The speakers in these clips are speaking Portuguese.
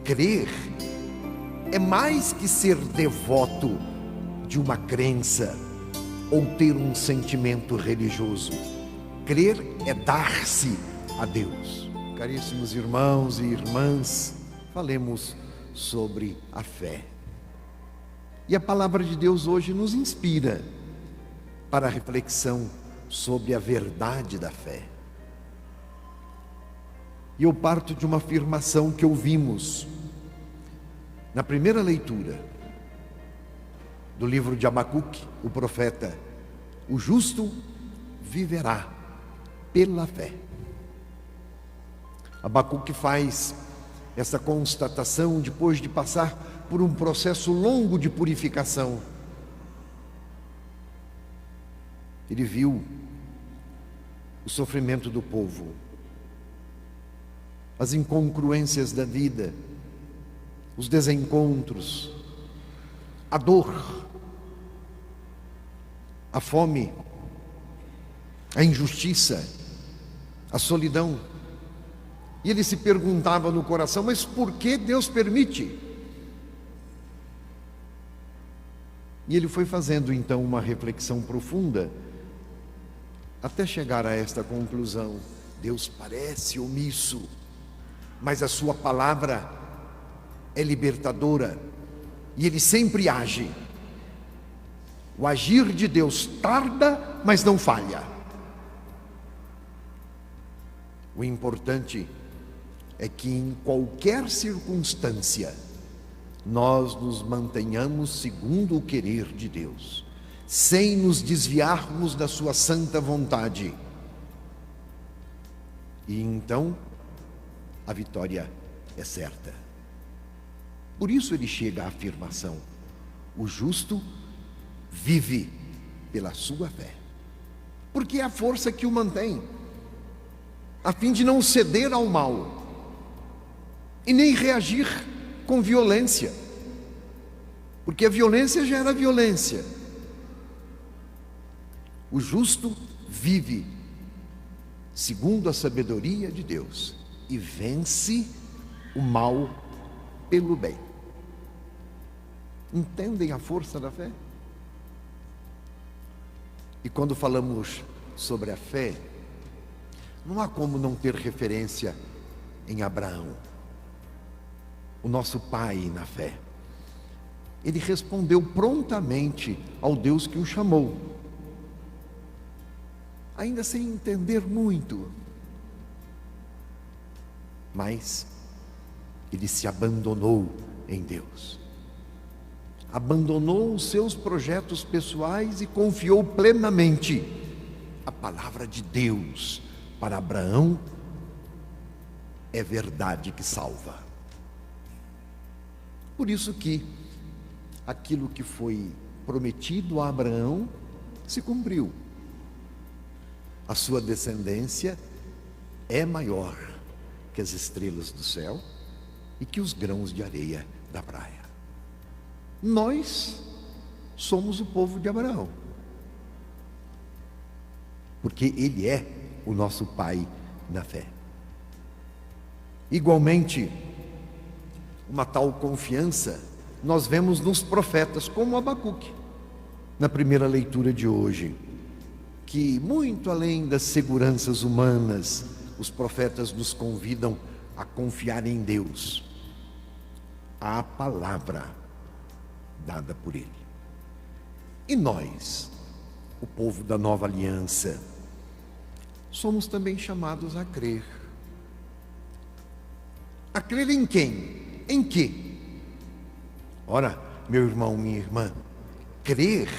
Crer é mais que ser devoto de uma crença ou ter um sentimento religioso. Crer é dar-se a Deus. Caríssimos irmãos e irmãs, falemos sobre a fé. E a palavra de Deus hoje nos inspira para a reflexão sobre a verdade da fé. E eu parto de uma afirmação que ouvimos na primeira leitura do livro de Abacuque, o profeta: o justo viverá pela fé. Abacuque faz essa constatação depois de passar por um processo longo de purificação. Ele viu o sofrimento do povo, as incongruências da vida, os desencontros, a dor, a fome, a injustiça, a solidão. E ele se perguntava no coração: mas por que Deus permite? E ele foi fazendo então uma reflexão profunda, até chegar a esta conclusão: Deus parece omisso, mas a sua palavra é libertadora, e Ele sempre age. O agir de Deus tarda, mas não falha. O importante é que em qualquer circunstância nós nos mantenhamos segundo o querer de Deus, sem nos desviarmos da sua santa vontade. E então a vitória é certa. Por isso ele chega à afirmação: o justo vive pela sua fé, porque é a força que o mantém, a fim de não ceder ao mal e nem reagir com violência, porque a violência gera violência. O justo vive segundo a sabedoria de Deus e vence o mal pelo bem. Entendem a força da fé? E quando falamos sobre a fé, não há como não ter referência em Abraão, o nosso pai na fé. Ele respondeu prontamente ao Deus que o chamou, ainda sem entender muito, mas ele se abandonou em Deus, abandonou os seus projetos pessoais e confiou plenamente. A palavra de Deus para Abraão é verdade que salva. Por isso que aquilo que foi prometido a Abraão se cumpriu. A sua descendência é maior que as estrelas do céu e que os grãos de areia da praia. Nós somos o povo de Abraão, porque ele é o nosso pai na fé. Igualmente, uma tal confiança nós vemos nos profetas, como Abacuque, na primeira leitura de hoje, que muito além das seguranças humanas, os profetas nos convidam a confiar em Deus, à palavra dada por Ele. E nós, o povo da nova aliança, somos também chamados a crer. A crer em quem? Em quê? Ora, meu irmão, minha irmã, crer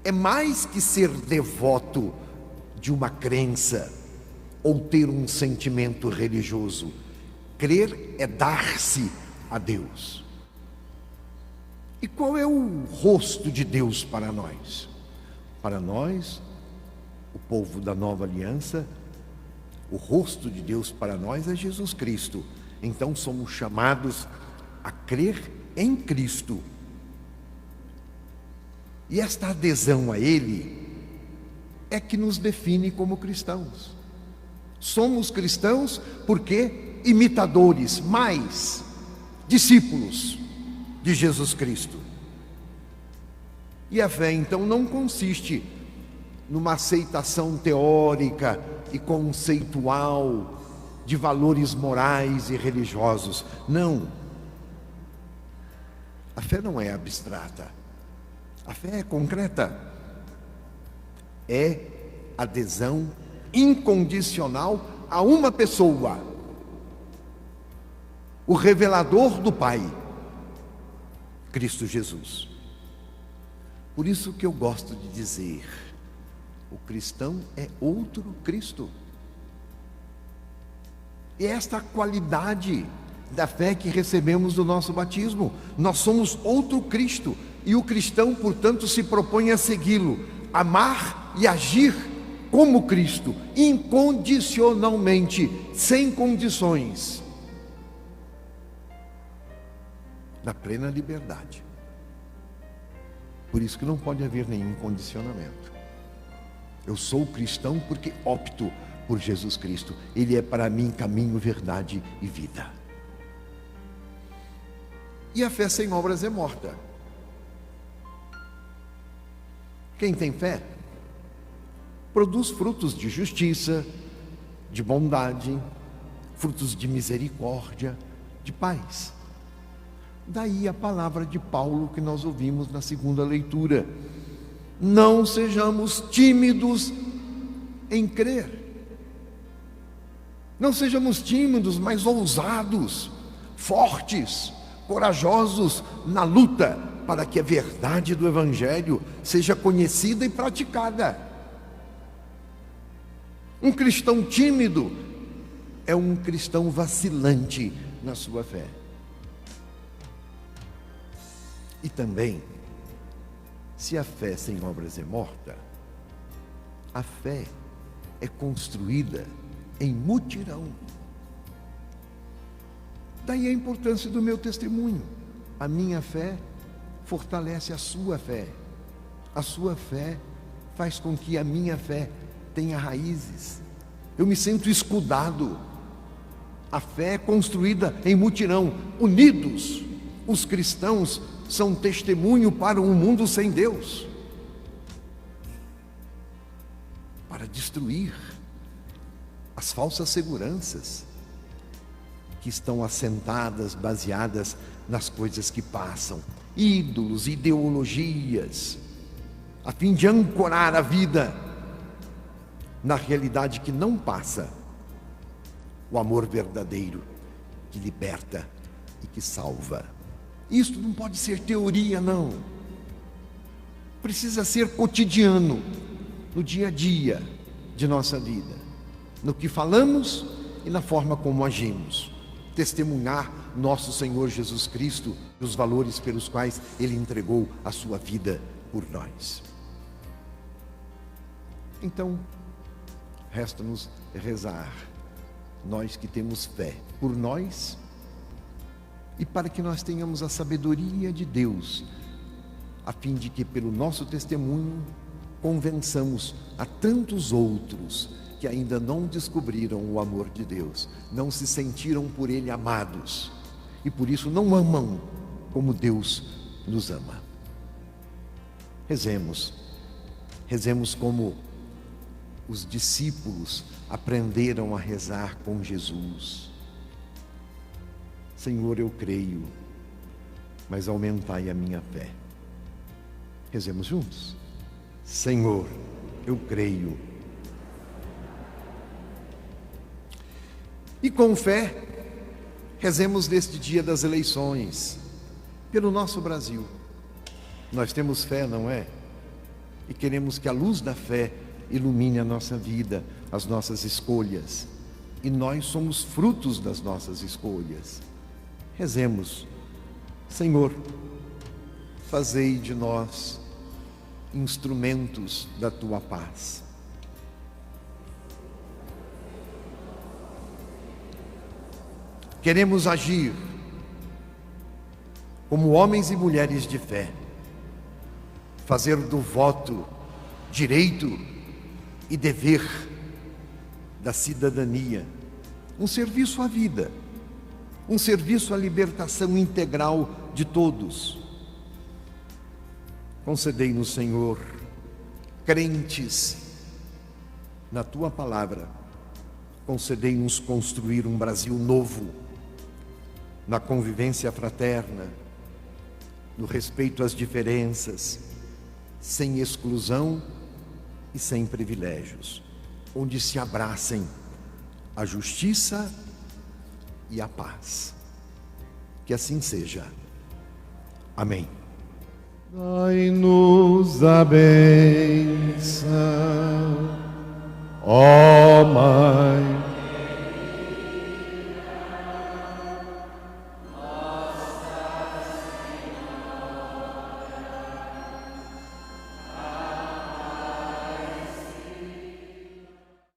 é mais que ser devoto de uma crença ou ter um sentimento religioso. Crer é dar-se a Deus. E qual é o rosto de Deus para nós? Para nós, o povo da nova aliança, o rosto de Deus para nós é Jesus Cristo. Então somos chamados a crer em Cristo. E esta adesão a Ele é que nos define como cristãos. Somos cristãos porque imitadores, mas discípulos de Jesus Cristo. E a fé, então, não consiste numa aceitação teórica e conceitual de valores morais e religiosos. Não. A fé não é abstrata. A fé é concreta. É adesão incondicional a uma pessoa, o revelador do Pai, Cristo Jesus. Por isso que eu gosto de dizer, o cristão é outro Cristo. E esta qualidade da fé que recebemos do nosso batismo. Nós somos outro Cristo. E o cristão, portanto, se propõe a segui-lo, amar e agir como Cristo, incondicionalmente, sem condições, na plena liberdade. Por isso que não pode haver nenhum condicionamento. Eu sou cristão porque opto por Jesus Cristo. Ele é para mim caminho, verdade e vida. E a fé sem obras é morta. Quem tem fé produz frutos de justiça, de bondade, frutos de misericórdia, de paz. Daí a palavra de Paulo que nós ouvimos na segunda leitura: não sejamos tímidos em crer. Não sejamos tímidos, mas ousados, fortes, corajosos na luta para que a verdade do Evangelho seja conhecida e praticada. Um cristão tímido é um cristão vacilante na sua fé. E também, se a fé sem obras é morta, a fé é construída em mutirão. Daí a importância do meu testemunho. A minha fé fortalece a sua fé. A sua fé faz com que a minha fé tenha raízes. Eu me sinto escudado. A fé é construída em mutirão, unidos. Os cristãos são testemunho para um mundo sem Deus, para destruir as falsas seguranças que estão assentadas, baseadas nas coisas que passam, ídolos, ideologias, a fim de ancorar a vida na realidade que não passa, o amor verdadeiro que liberta e que salva. Isto não pode ser teoria, não. Precisa ser cotidiano, no dia a dia de nossa vida, no que falamos e na forma como agimos. Testemunhar nosso Senhor Jesus Cristo e os valores pelos quais Ele entregou a sua vida por nós. Então, resta-nos rezar, nós que temos fé, por nós e para que nós tenhamos a sabedoria de Deus, a fim de que pelo nosso testemunho convençamos a tantos outros que ainda não descobriram o amor de Deus, não se sentiram por Ele amados e por isso não amam como Deus nos ama. Rezemos como os discípulos aprenderam a rezar com Jesus. Senhor, eu creio, mas aumentai a minha fé. Rezemos juntos. Senhor, eu creio. E com fé, rezemos neste dia das eleições, pelo nosso Brasil. Nós temos fé, não é? E queremos que a luz da fé ilumine a nossa vida, as nossas escolhas. E nós somos frutos das nossas escolhas. Rezemos. Senhor, fazei de nós instrumentos da Tua paz. Queremos agir como homens e mulheres de fé, fazer do voto direito e dever da cidadania um serviço à vida, um serviço à libertação integral de todos. Concedei-nos, Senhor, crentes na Tua palavra, concedei-nos construir um Brasil novo, na convivência fraterna, no respeito às diferenças, sem exclusão e sem privilégios, onde se abracem a justiça e a paz. Que assim seja. Amém. Dai-nos a bênção, ó Mãe